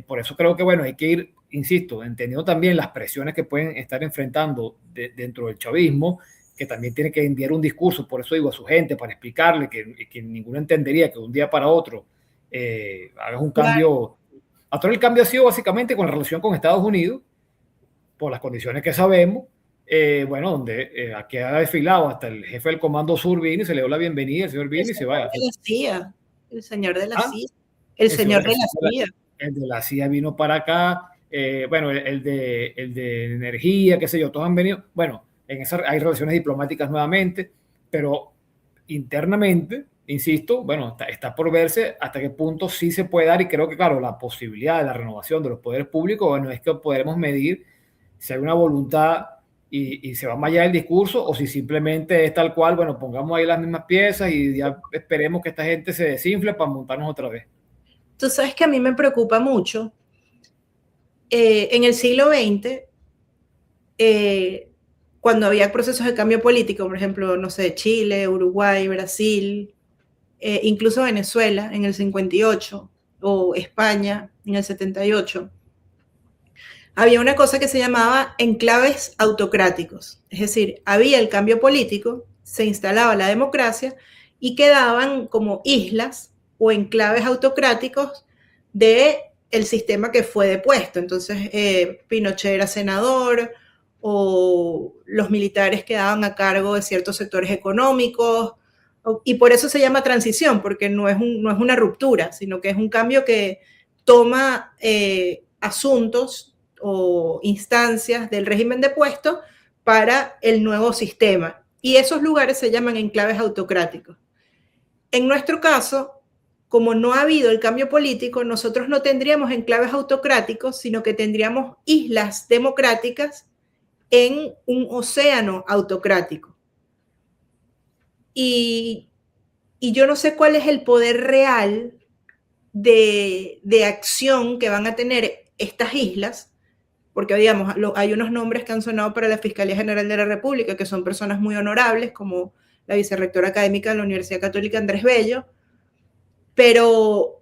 Por eso creo que, bueno, hay que ir, insisto, entendiendo también las presiones que pueden estar enfrentando dentro del chavismo, que también tiene que enviar un discurso, por eso digo, a su gente, para explicarle que ninguno entendería que de un día para otro hagas un cambio. Hasta ahora el cambio ha sido básicamente con la relación con Estados Unidos, por las condiciones que sabemos, bueno, donde aquí ha desfilado hasta el jefe del Comando Sur vino y se le dio la bienvenida, el señor vino y se vaya. El señor de la CIA. El señor de la CIA. El de la CIA vino para acá, bueno, el de energía, qué sé yo, todos han venido. Bueno, hay relaciones diplomáticas nuevamente, pero internamente, insisto, bueno, está por verse hasta qué punto sí se puede dar, y creo que, claro, la posibilidad de la renovación de los poderes públicos, bueno, es que podremos medir si hay una voluntad y se va más allá del discurso, o si simplemente es tal cual, bueno, pongamos ahí las mismas piezas y ya esperemos que esta gente se desinfle para montarnos otra vez. Tú sabes que a mí me preocupa mucho. En el siglo XX, cuando había procesos de cambio político, por ejemplo, no sé, Chile, Uruguay, Brasil, incluso Venezuela en el 58 o España en el 78, había una cosa que se llamaba enclaves autocráticos. Es decir, había el cambio político, se instalaba la democracia y quedaban como islas o enclaves autocráticos del sistema que fue depuesto. Entonces, Pinochet era senador, o los militares quedaban a cargo de ciertos sectores económicos, y por eso se llama transición, porque no es una ruptura, sino que es un cambio que toma asuntos o instancias del régimen depuesto para el nuevo sistema. Y esos lugares se llaman enclaves autocráticos. En nuestro caso, como no ha habido el cambio político, nosotros no tendríamos enclaves autocráticos, sino que tendríamos islas democráticas en un océano autocrático. Y yo no sé cuál es el poder real de acción que van a tener estas islas, porque digamos, hay unos nombres que han sonado para la Fiscalía General de la República, que son personas muy honorables, como la vicerrectora académica de la Universidad Católica Andrés Bello, pero,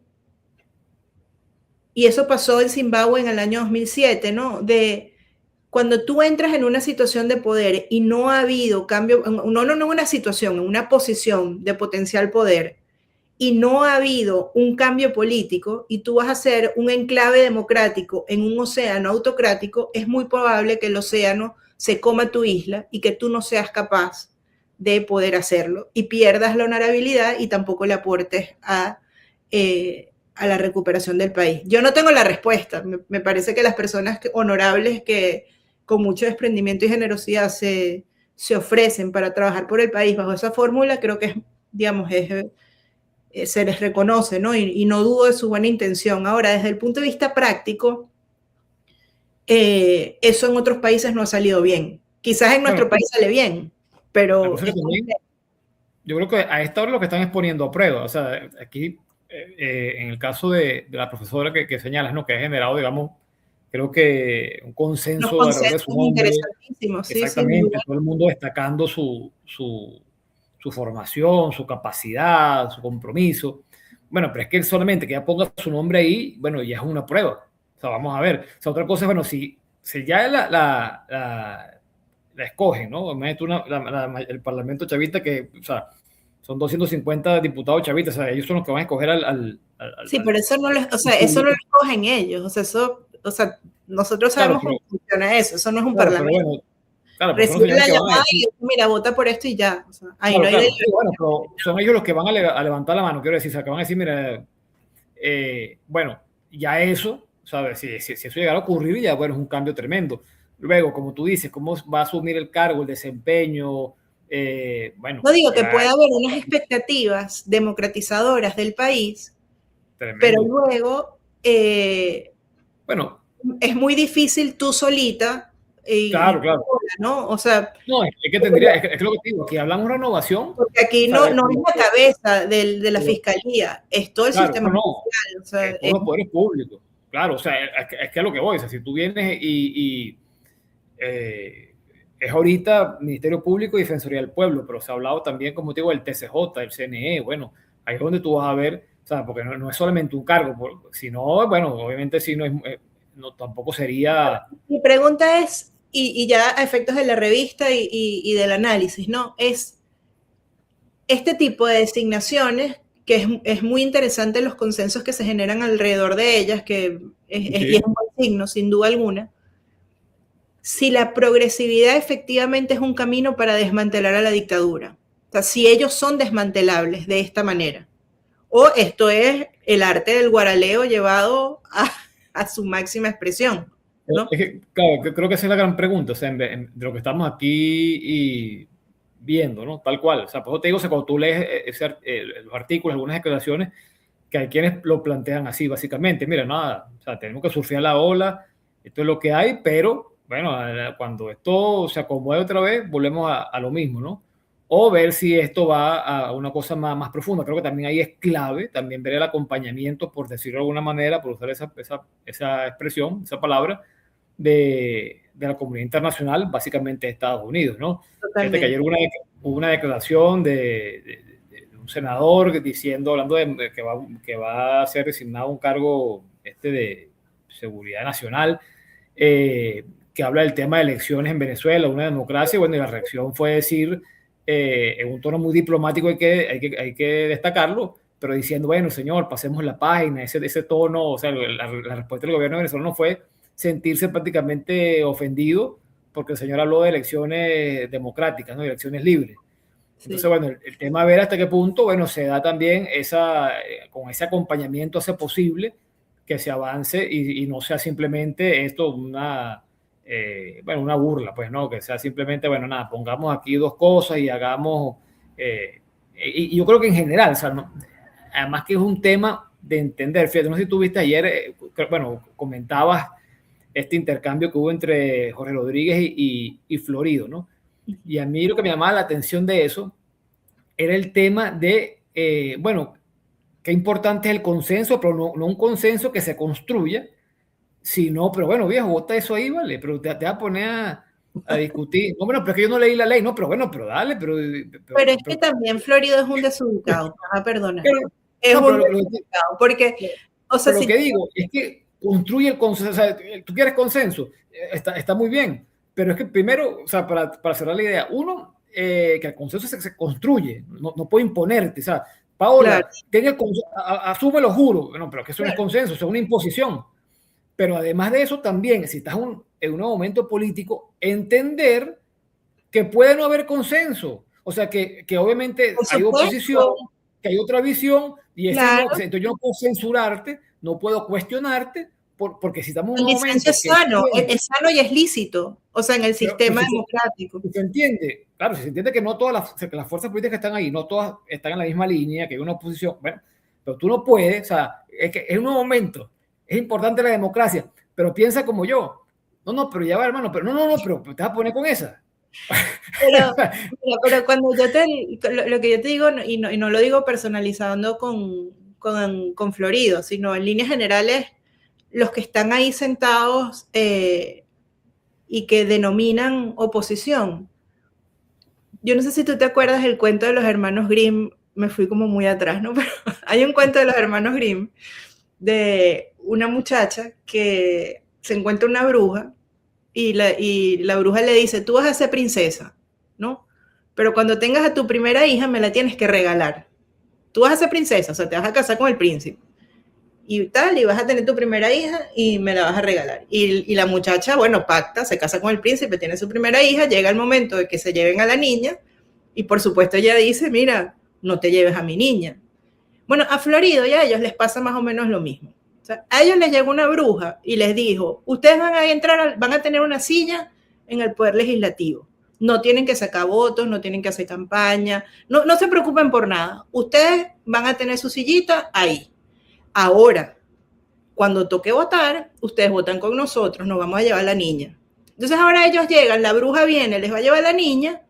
y eso pasó en Zimbabue en el año 2007, ¿no? Cuando tú entras en una situación de poder y no ha habido cambio, no en una situación, en una posición de potencial poder, y no ha habido un cambio político y tú vas a ser un enclave democrático en un océano autocrático, es muy probable que el océano se coma tu isla y que tú no seas capaz de poder hacerlo y pierdas la honorabilidad y tampoco le aportes a la recuperación del país. Yo no tengo la respuesta. Me parece que las personas honorables que con mucho desprendimiento y generosidad se ofrecen para trabajar por el país bajo esa fórmula, creo que se les reconoce, ¿no? Y no dudo de su buena intención. Ahora, desde el punto de vista práctico, eso en otros países no ha salido bien. Quizás en nuestro país sale bien, pero... Yo creo que a esta hora lo que están es poniendo a prueba. O sea, aquí, en el caso de la profesora que señalas, ¿no? Que ha generado, digamos, creo que un consenso alrededor de su nombre. Exactamente, sí, todo el mundo destacando su formación, su capacidad, su compromiso. Bueno, pero es que solamente que ya ponga su nombre ahí, bueno, ya es una prueba. O sea, vamos a ver. O sea, otra cosa es, bueno, si ya la escogen, ¿no? El Parlamento chavista que, o sea, son 250 diputados chavistas, o sea, ellos son los que van a escoger Sí, pero eso no lo, o sea, eso no lo escogen ellos, o sea, nosotros Claro, sabemos cómo funciona eso no es un claro, pero parlamento. bueno, claro, pero son los Recibe señores la que van a llamada y decir, dice, mira, vota por esto y ya. O sea, ahí no claro, hay claro, sí, deliberación. bueno, pero son ellos los que van a levantar la mano, quiero decir, o sea, que van a decir, mira, bueno, ya eso, ¿sabes? Si eso llegara a ocurrir, ya, bueno, es un cambio tremendo. Luego, como tú dices, ¿cómo va a asumir el cargo, el desempeño? Bueno, No digo que ya, pueda haber unas expectativas democratizadoras del país, pero tremendo. luego Bueno, es muy difícil tú solita, claro, claro. ¿no? O sea, No, es que tendría, es que lo que te digo, que hablamos de renovación, porque aquí no ¿sabes? es la cabeza de la fiscalía, es todo el Claro, sistema no, judicial. O sea, todos los poderes públicos. Claro, o sea, es que a lo que voy, o sea, si tú vienes es ahorita Ministerio Público y Defensoría del Pueblo, pero se ha hablado también, como te digo, del TCJ, del CNE, bueno, ahí es donde tú vas a ver, o sea, porque no es solamente un cargo, sino, bueno, obviamente si no es, no, tampoco sería... mi pregunta es, y ya a efectos de la revista y del análisis, ¿no? Es este tipo de designaciones, que es muy interesante los consensos que se generan alrededor de ellas, que y es Sí. un buen signo, sin duda alguna, si la progresividad efectivamente es un camino para desmantelar a la dictadura. O sea, si ellos son desmantelables de esta manera. O esto es el arte del guaraleo llevado a su máxima expresión, ¿no? Es que, claro, creo que esa es la gran pregunta, o sea, de lo que estamos aquí y viendo, ¿no? Tal cual. O sea, por eso te digo, o sea, cuando tú lees los artículos, algunas declaraciones, que hay quienes lo plantean así, básicamente. Mira, nada, o sea, tenemos que surfear la ola, esto es lo que hay, pero bueno, cuando esto se acomode otra vez, volvemos a lo mismo, ¿no? O ver si esto va a una cosa más profunda. Creo que también ahí es clave, también ver el acompañamiento, por decirlo de alguna manera, por usar esa expresión, esa palabra, de la comunidad internacional, básicamente de Estados Unidos, ¿no? Fíjate que Totalmente. ayer hubo una declaración de un senador diciendo, hablando de que va a ser designado un cargo de seguridad nacional, que habla del tema de elecciones en Venezuela, una democracia, y bueno, y la reacción fue decir, en un tono muy diplomático, hay que destacarlo, pero diciendo, bueno, señor, pasemos la página, ese tono, o sea, la respuesta del gobierno venezolano fue sentirse prácticamente ofendido porque el señor habló de elecciones democráticas, ¿no? De elecciones libres. Entonces, Sí. bueno, el tema es ver hasta qué punto, bueno, se da también con ese acompañamiento hace posible que se avance y no sea simplemente esto bueno, una burla, pues, ¿no? Que sea simplemente, bueno, nada, pongamos aquí dos cosas y hagamos, y yo creo que en general, o sea, ¿no? Además que es un tema de entender, fíjate, no sé si tú viste ayer, bueno, comentabas este intercambio que hubo entre Jorge Rodríguez y Florido, ¿no? Y a mí lo que me llamaba la atención de eso era el tema de, bueno, qué importante es el consenso, pero no un consenso que se construya, sino, pero bueno, viejo, vota eso ahí, vale, pero te vas a poner a discutir. No, bueno, pero es que yo no leí la ley, no, pero bueno, pero dale, Pero es que pero, también Florido es un desubicado, perdona. pero Es no, un desubicado, porque, o sea, pero lo si que digo es que construye el consenso, o sea, tú quieres consenso, está muy bien, pero es que primero, o sea, para cerrar la idea, uno, que el consenso se construye, no puede imponerte, o sea, claro, Paola, asume lo juro, bueno, pero que eso no es claro, consenso, eso es una imposición, pero además de eso también, si estás en un momento político, entender que puede no haber consenso, o sea, que obviamente por hay oposición, supuesto, que hay otra visión, y ese no, claro. entonces yo no puedo censurarte, no puedo cuestionarte, porque si estamos en El un disenso momento es que sano, entiende, es sano y es lícito, o sea, en el pero sistema democrático. si se entiende, claro, si se entiende que no todas que las fuerzas políticas que están ahí, no todas están en la misma línea, que hay una oposición, bueno, pero tú no puedes, o sea, es que en un momento es importante la democracia, pero piensa como yo, no, pero ya va, hermano, pero no, pero te vas a poner con esa. Pero, pero cuando lo que yo te digo, y no lo digo personalizando con Florido, sino en líneas generales, los que están ahí sentados y que denominan oposición. Yo no sé si tú te acuerdas del cuento de los hermanos Grimm, me fui como muy atrás, ¿no? Pero hay un cuento de los hermanos Grimm de una muchacha que se encuentra una bruja y la bruja le dice, tú vas a ser princesa, ¿no? pero cuando tengas a tu primera hija me la tienes que regalar. Tú vas a ser princesa, o sea, te vas a casar con el príncipe y tal, y vas a tener tu primera hija y me la vas a regalar. Y la muchacha, bueno, pacta, se casa con el príncipe, tiene su primera hija, llega el momento de que se lleven a la niña y por supuesto ella dice, mira, no te lleves a mi niña. Bueno, a Florido y a ellos les pasa más o menos lo mismo. O sea, a ellos les llegó una bruja y les dijo, ustedes van a entrar, van a tener una silla en el Poder Legislativo. No tienen que sacar votos, no tienen que hacer campaña, no se preocupen por nada. Ustedes van a tener su sillita ahí. Ahora, cuando toque votar, ustedes votan con nosotros, nos vamos a llevar a la niña. Entonces ahora ellos llegan, la bruja viene, les va a llevar a la niña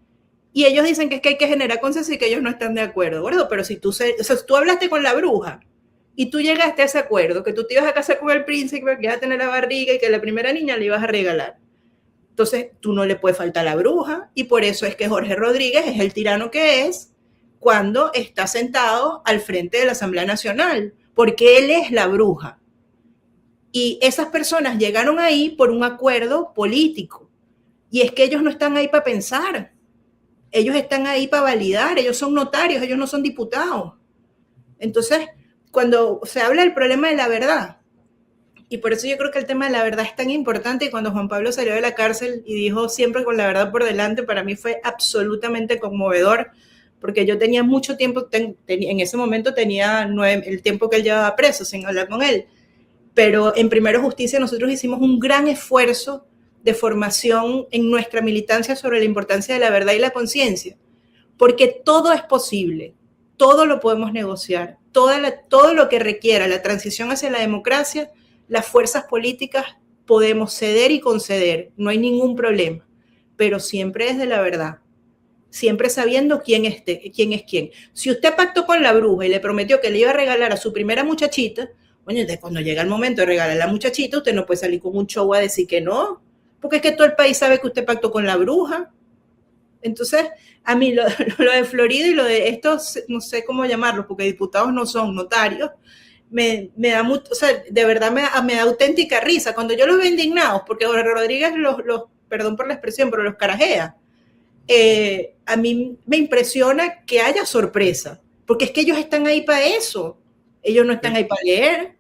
y ellos dicen que es que hay que generar consenso y que ellos no están de acuerdo, ¿verdad? Pero si tú, o sea, tú hablaste con la bruja y tú llegaste a ese acuerdo, que tú te ibas a casar con el príncipe, que ibas a tener la barriga y que la primera niña le ibas a regalar. Entonces tú no le puedes faltar a la bruja y por eso es que Jorge Rodríguez es el tirano que es cuando está sentado al frente de la Asamblea Nacional, porque él es la bruja. Y esas personas llegaron ahí por un acuerdo político. Y es que ellos no están ahí para pensar. Ellos están ahí para validar. Ellos son notarios, ellos no son diputados. Entonces, cuando se habla del problema de la verdad, y por eso yo creo que el tema de la verdad es tan importante, y cuando Juan Pablo salió de la cárcel y dijo siempre con la verdad por delante, para mí fue absolutamente conmovedor, porque yo tenía mucho tiempo, en ese momento tenía el tiempo que él llevaba preso sin hablar con él, pero en Primero Justicia nosotros hicimos un gran esfuerzo de formación en nuestra militancia sobre la importancia de la verdad y la conciencia, porque todo es posible, todo lo podemos negociar, todo lo que requiera la transición hacia la democracia, las fuerzas políticas podemos ceder y conceder, no hay ningún problema, pero siempre desde la verdad, siempre sabiendo quién es quién. Si usted pactó con la bruja y le prometió que le iba a regalar a su primera muchachita, bueno, cuando llega el momento de regalar a la muchachita, usted no puede salir con un show a decir que no, porque es que todo el país sabe que usted pactó con la bruja. Entonces, a mí lo de Florida y lo de estos, no sé cómo llamarlos, porque diputados no son notarios, me da mucho, o sea, de verdad me da auténtica risa. Cuando yo los veo indignados, porque Jorge Rodríguez perdón por la expresión, pero los carajea, a mí me impresiona que haya sorpresa, porque es que ellos están ahí para eso, ellos no están ahí para leer.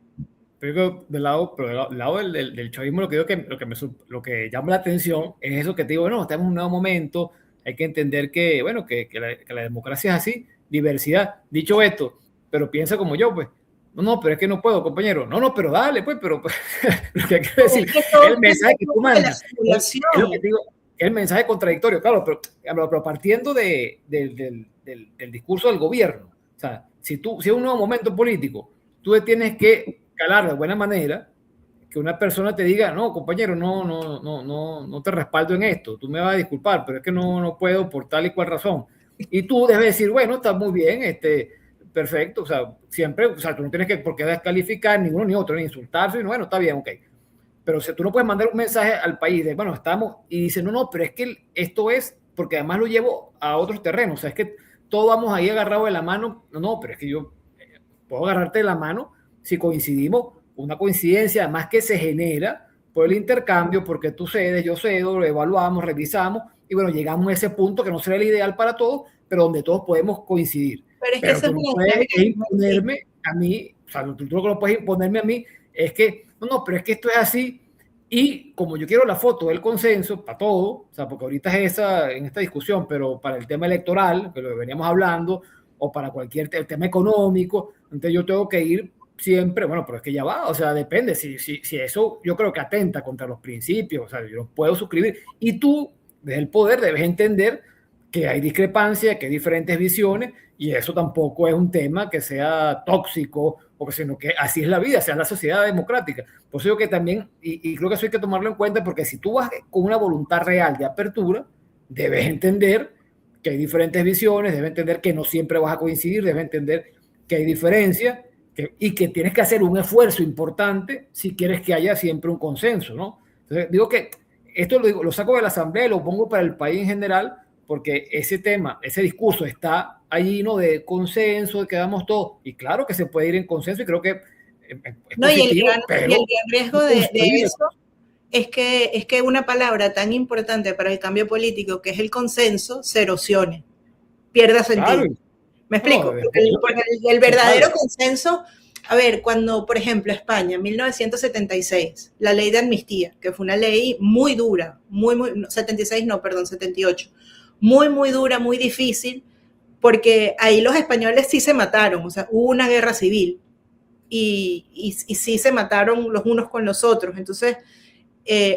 Pero del lado del chavismo, lo que llama la atención es eso que te digo, bueno, estamos en un nuevo momento, hay que entender que, bueno, que la democracia es así, diversidad. Dicho esto, pero piensa como yo, pues, no, pero es que no puedo, compañero. No, pero dale, pues, pero lo que quiero decir, el mensaje que tú mandas, es lo que te digo, el mensaje contradictorio, claro, pero partiendo del discurso del gobierno, o sea, si es un nuevo momento político, tú tienes que calar de buena manera que una persona te diga, no, compañero, no te respaldo en esto, tú me vas a disculpar, pero es que no puedo por tal y cual razón. Y tú debes decir, bueno, está muy bien, perfecto, o sea, siempre, o sea, tú no tienes por qué descalificar ni uno ni otro, ni insultarse, y bueno, está bien, ok. Pero tú no puedes mandar un mensaje al país de, bueno, estamos, y dice, no, pero es que esto es, porque además lo llevo a otros terrenos, o sea, es que todos vamos ahí agarrados de la mano, no, pero es que yo puedo agarrarte de la mano si coincidimos, una coincidencia además que se genera por el intercambio, porque tú cedes, yo cedo, lo evaluamos, revisamos, y bueno, llegamos a ese punto que no será el ideal para todos, pero donde todos podemos coincidir. Pero tú no puedes imponerme a mí, o sea, tú lo que no puedes imponerme a mí es que, pero es que esto es así, y como yo quiero la foto del consenso para todo, o sea, porque ahorita es en esta discusión, pero para el tema electoral, que lo veníamos hablando, o para cualquier tema económico, entonces yo tengo que ir siempre, bueno, pero es que ya va, o sea, depende, si eso yo creo que atenta contra los principios, o sea, yo no puedo suscribir, y tú, desde el poder, debes entender que hay discrepancia, que hay diferentes visiones, y eso tampoco es un tema que sea tóxico, sino que así es la vida, sea la sociedad democrática. Por eso digo que también, y creo que eso hay que tomarlo en cuenta, porque si tú vas con una voluntad real de apertura, debes entender que hay diferentes visiones, debes entender que no siempre vas a coincidir, debes entender que hay diferencias, y que tienes que hacer un esfuerzo importante si quieres que haya siempre un consenso, ¿no? Entonces, digo que esto lo saco de la asamblea y lo pongo para el país en general, porque ese tema, ese discurso está allí, ¿no? De consenso, de que damos todo, y claro que se puede ir en consenso, y creo que es positivo, y el gran riesgo de eso es que una palabra tan importante para el cambio político, que es el consenso, se erosione. pierda sentido. Claro. ¿Me explico? No, Porque el verdadero consenso, a ver, cuando, por ejemplo, España, 1976, la ley de amnistía, que fue una ley muy dura, muy, 76 no, perdón, 78, muy dura, muy difícil, porque ahí los españoles sí se mataron, o sea, hubo una guerra civil y sí se mataron los unos con los otros. Entonces,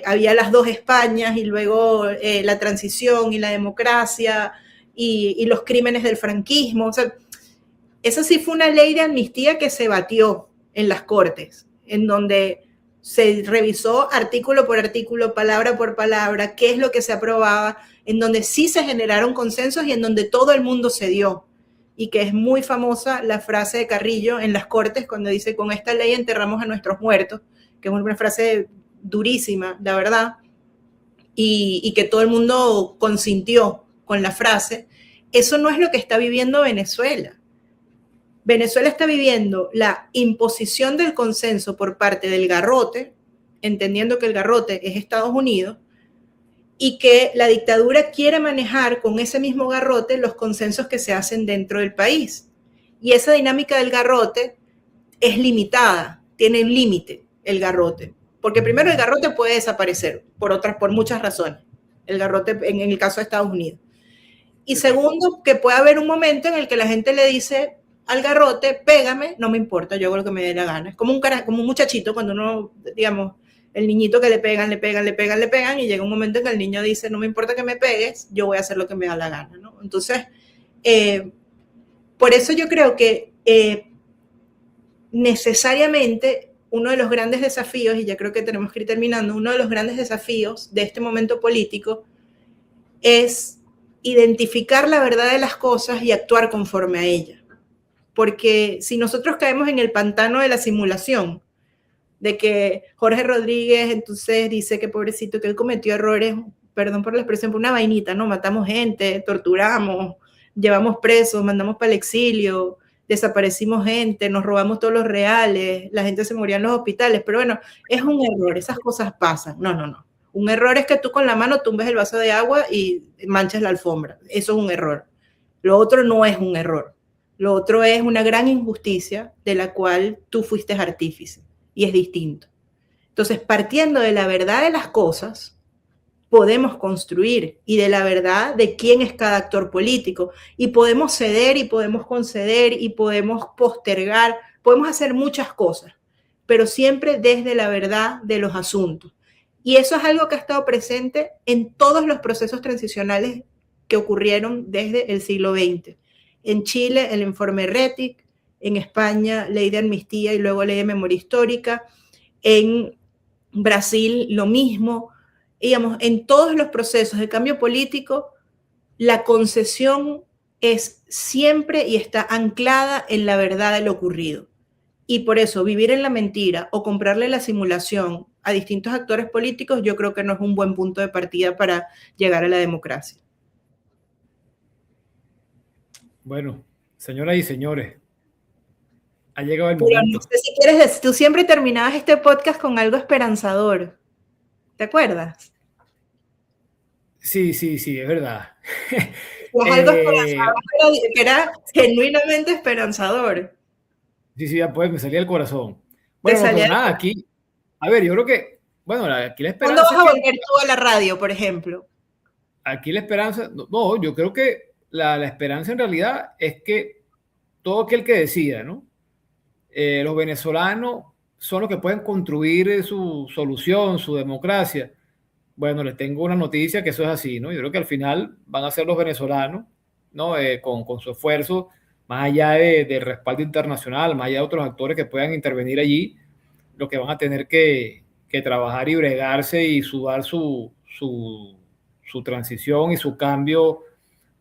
había las dos Españas y luego la transición y la democracia y los crímenes del franquismo. O sea, esa sí fue una ley de amnistía que se batió en las Cortes, en donde se revisó artículo por artículo, palabra por palabra, qué es lo que se aprobaba, en donde sí se generaron consensos y en donde todo el mundo cedió. Y que es muy famosa la frase de Carrillo en las Cortes cuando dice, con esta ley enterramos a nuestros muertos, que es una frase durísima, la verdad, y que todo el mundo consintió con la frase. Eso no es lo que está viviendo Venezuela. Venezuela está viviendo la imposición del consenso por parte del garrote, entendiendo que el garrote es Estados Unidos, y que la dictadura quiere manejar con ese mismo garrote los consensos que se hacen dentro del país. Y esa dinámica del garrote es limitada, tiene un límite el garrote. Porque primero el garrote puede desaparecer por muchas razones. El garrote en el caso de Estados Unidos. Y segundo, que puede haber un momento en el que la gente le dice al garrote, pégame, no me importa, yo hago lo que me dé la gana. Es como un muchachito cuando uno, digamos, el niñito que le pegan, y llega un momento en que el niño dice, no me importa que me pegues, yo voy a hacer lo que me da la gana, ¿no? Entonces, por eso yo creo que necesariamente uno de los grandes desafíos, y ya creo que tenemos que ir terminando, uno de los grandes desafíos de este momento político es identificar la verdad de las cosas y actuar conforme a ella. Porque si nosotros caemos en el pantano de la simulación, de que Jorge Rodríguez entonces dice que pobrecito, que él cometió errores, perdón por la expresión, por una vainita, ¿no? Matamos gente, torturamos, llevamos presos, mandamos para el exilio, desaparecimos gente, nos robamos todos los reales, la gente se moría en los hospitales, pero bueno, es un error, esas cosas pasan. No. Un error es que tú con la mano tumbes el vaso de agua y manches la alfombra. Eso es un error. Lo otro no es un error. Lo otro es una gran injusticia de la cual tú fuiste artífice y es distinto. Entonces, partiendo de la verdad de las cosas, podemos construir y de la verdad de quién es cada actor político y podemos ceder y podemos conceder y podemos postergar, podemos hacer muchas cosas, pero siempre desde la verdad de los asuntos. Y eso es algo que ha estado presente en todos los procesos transicionales que ocurrieron desde el siglo XX. En Chile, el informe Rettig, en España, ley de amnistía y luego ley de memoria histórica, en Brasil, lo mismo. Digamos, en todos los procesos de cambio político, la concesión es siempre y está anclada en la verdad de lo ocurrido. Y por eso, vivir en la mentira o comprarle la simulación a distintos actores políticos, yo creo que no es un buen punto de partida para llegar a la democracia. Bueno, señoras y señores, ha llegado el momento. No sé si quieres decir, tú siempre terminabas este podcast con algo esperanzador. ¿Te acuerdas? Sí, es verdad. Algo esperanzador, que era genuinamente esperanzador. Sí, ya pues, me salía el corazón. Bueno, no, pero nada, aquí, a ver, yo creo que, bueno, aquí la esperanza. ¿Cuándo vas a volver tú a la radio, por ejemplo? Aquí la esperanza, no, yo creo que la esperanza en realidad es que todo aquel que decida, ¿no? Los venezolanos son los que pueden construir su solución, su democracia. Bueno, les tengo una noticia que eso es así, ¿no? Yo creo que al final van a ser los venezolanos, ¿no? Con su esfuerzo, más allá del respaldo internacional, más allá de otros actores que puedan intervenir allí, lo que van a tener que trabajar y bregarse y sudar su transición y su cambio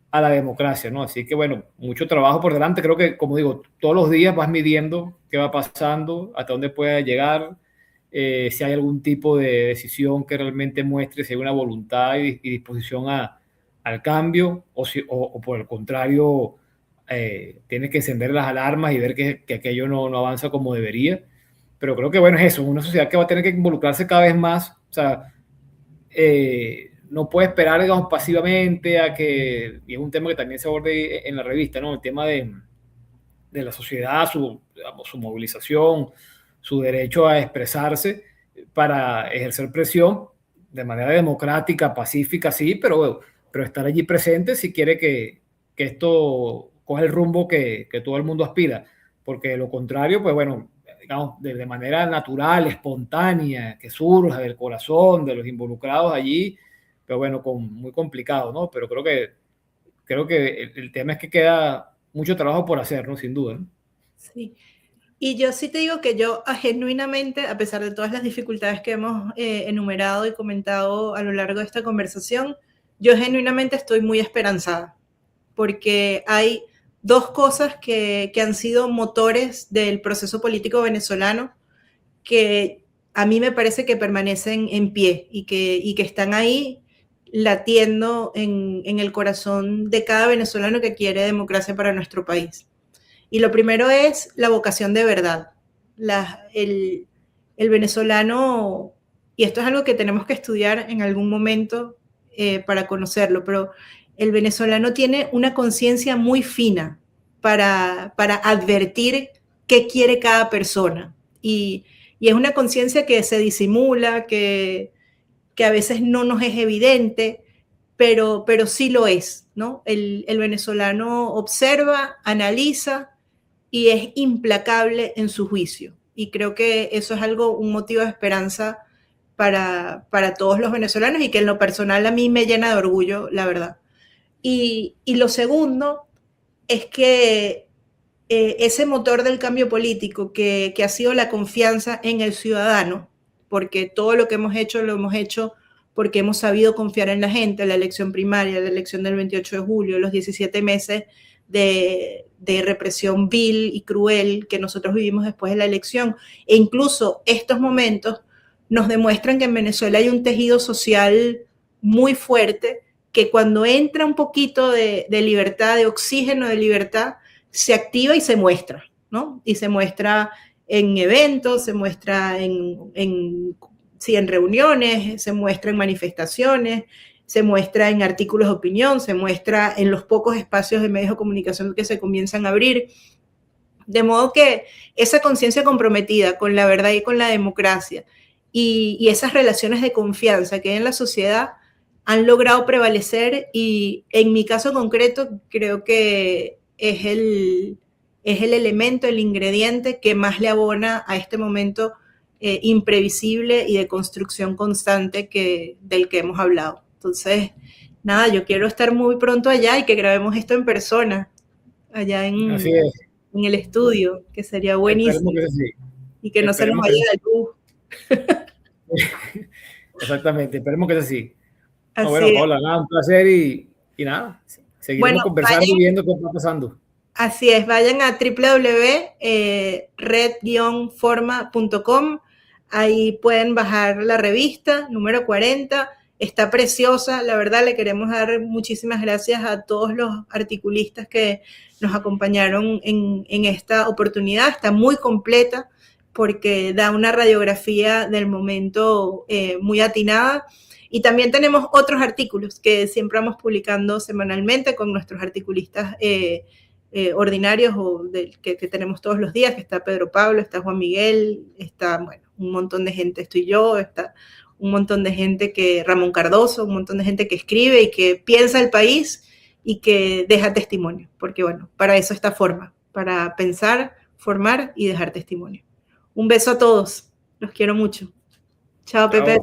a la democracia, ¿no? Así que, bueno, mucho trabajo por delante. Creo que, como digo, todos los días vas midiendo qué va pasando, hasta dónde puede llegar, si hay algún tipo de decisión que realmente muestre si hay una voluntad y disposición al cambio, o por el contrario, tienes que encender las alarmas y ver que aquello no avanza como debería. Pero creo que, bueno, es eso, una sociedad que va a tener que involucrarse cada vez más. O sea, no puede esperar, digamos, pasivamente a que, y es un tema que también se aborda en la revista, ¿no? El tema de la sociedad, digamos, su movilización, su derecho a expresarse para ejercer presión de manera democrática, pacífica, sí, pero estar allí presente si quiere que esto coja el rumbo que todo el mundo aspira, porque de lo contrario, pues bueno, digamos, de manera natural, espontánea, que surja del corazón, de los involucrados allí, pero bueno, muy complicado, ¿no? Pero creo que el tema es que queda mucho trabajo por hacer, ¿no? Sin duda, ¿no? Sí. Y yo sí te digo que yo genuinamente, a pesar de todas las dificultades que hemos enumerado y comentado a lo largo de esta conversación, yo genuinamente estoy muy esperanzada, porque hay dos cosas que han sido motores del proceso político venezolano que a mí me parece que permanecen en pie y que están ahí latiendo en el corazón de cada venezolano que quiere democracia para nuestro país. Y lo primero es la vocación de verdad. El venezolano, y esto es algo que tenemos que estudiar en algún momento para conocerlo, pero el venezolano tiene una conciencia muy fina para advertir qué quiere cada persona. Y es una conciencia que se disimula, que a veces no nos es evidente, pero sí lo es, ¿no? El venezolano observa, analiza y es implacable en su juicio. Y creo que eso es un motivo de esperanza para todos los venezolanos y que en lo personal a mí me llena de orgullo, la verdad. Y lo segundo es que ese motor del cambio político que ha sido la confianza en el ciudadano, porque todo lo que hemos hecho lo hemos hecho porque hemos sabido confiar en la gente, la elección primaria, la elección del 28 de julio, los 17 meses de represión vil y cruel que nosotros vivimos después de la elección. E incluso estos momentos nos demuestran que en Venezuela hay un tejido social muy fuerte que cuando entra un poquito de libertad, de oxígeno, de libertad, se activa y se muestra, ¿no? Y se muestra en eventos, se muestra en reuniones, se muestra en manifestaciones, se muestra en artículos de opinión, se muestra en los pocos espacios de medios de comunicación que se comienzan a abrir. De modo que esa conciencia comprometida con la verdad y con la democracia y esas relaciones de confianza que hay en la sociedad han logrado prevalecer y en mi caso concreto creo que es el elemento, el ingrediente que más le abona a este momento imprevisible y de construcción constante del que hemos hablado. Entonces, nada, yo quiero estar muy pronto allá y que grabemos esto en persona, allá en el estudio, que sería buenísimo. Que sí. Y que no se nos vaya la luz. Exactamente, esperemos que sea así. Así bueno, Paula, nada, un placer y nada, seguiremos conversando y viendo qué está pasando. Así es, vayan a www.red-forma.com, ahí pueden bajar la revista número 40, está preciosa, la verdad le queremos dar muchísimas gracias a todos los articulistas que nos acompañaron en esta oportunidad, está muy completa porque da una radiografía del momento muy atinada. Y también tenemos otros artículos que siempre vamos publicando semanalmente con nuestros articulistas ordinarios que tenemos todos los días, que está Pedro Pablo, está Juan Miguel, está, bueno, un montón de gente, estoy yo, está un montón de gente Ramón Cardoso, un montón de gente que escribe y que piensa el país y que deja testimonio, porque bueno, para eso esta forma, para pensar, formar y dejar testimonio. Un beso a todos, los quiero mucho. Chao, Pepe.